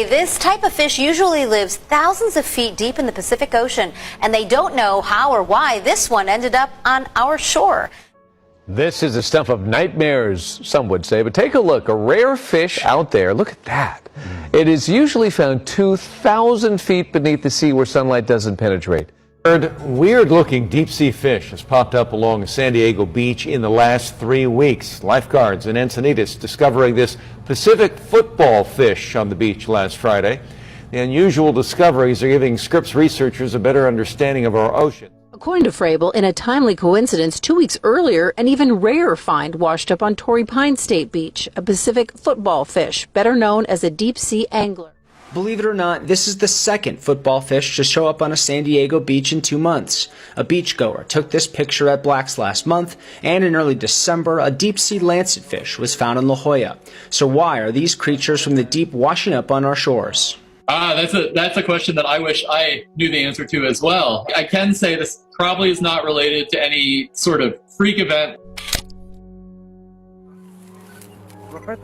This type of fish usually lives thousands of feet deep in the Pacific Ocean, and they don't know how or why this one ended up on our shore. This is the stuff of nightmares, some would say, but take a look. A rare fish out there. Look at that. It is usually found 2,000 feet beneath the sea where sunlight doesn't penetrate. Weird-looking deep-sea fish has popped up along a San Diego beach in the last 3 weeks. Lifeguards in Encinitas discovering this Pacific football fish on the beach last Friday. The unusual discoveries are giving Scripps researchers a better understanding of our ocean. According to Frabel, in a timely coincidence, 2 weeks earlier, an even rarer find washed up on Torrey Pine State Beach, a Pacific football fish, better known as a deep-sea angler. Believe it or not, this is the second football fish to show up on a San Diego beach in 2 months. A beachgoer took this picture at Black's last month, and in early December, a deep-sea lancetfish was found in La Jolla. So why are these creatures from the deep washing up on our shores? That's a question that I wish I knew the answer to as well. I can say this probably is not related to any sort of freak event.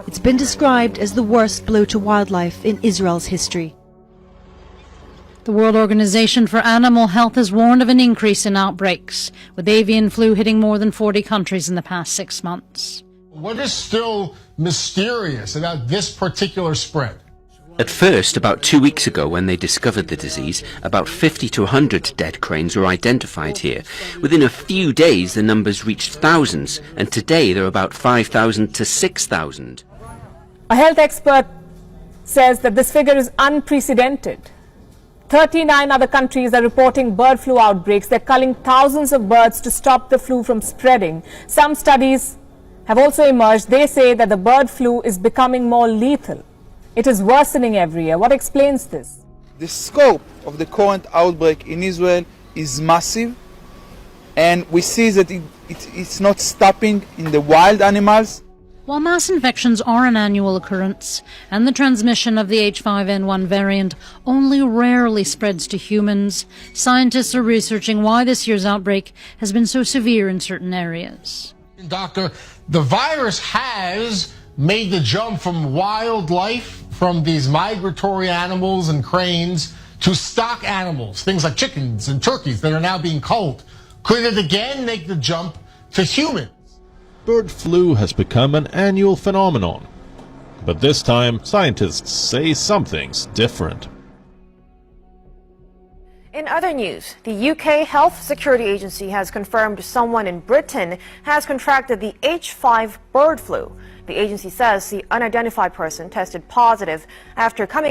It's been described as the worst blow to wildlife in Israel's history. The World Organization for Animal Health has warned of an increase in outbreaks, with avian flu hitting more than 40 countries in the past 6 months. What is still mysterious about this particular spread? At first, about 2 weeks ago when they discovered the disease, about 50 to 100 dead cranes were identified here. Within a few days, the numbers reached thousands, and today there are about 5,000 to 6,000. A health expert says that this figure is unprecedented. 39 other countries are reporting bird flu outbreaks. They're culling thousands of birds to stop the flu from spreading. Some studies have also emerged. They say that the bird flu is becoming more lethal. It is worsening every year. What explains this? The scope of the current outbreak in Israel is massive, and we see that it's not stopping in the wild animals. While mass infections are an annual occurrence, and the transmission of the H5N1 variant only rarely spreads to humans, scientists are researching why this year's outbreak has been so severe in certain areas. Doctor, the virus has made the jump from wildlife, from these migratory animals and cranes, to stock animals, things like chickens and turkeys that are now being culled. Could it again make the jump to humans? Bird flu has become an annual phenomenon, but this time scientists say something's different. In other news, the UK Health Security Agency has confirmed someone in Britain has contracted the H5 bird flu. The agency says the unidentified person tested positive after coming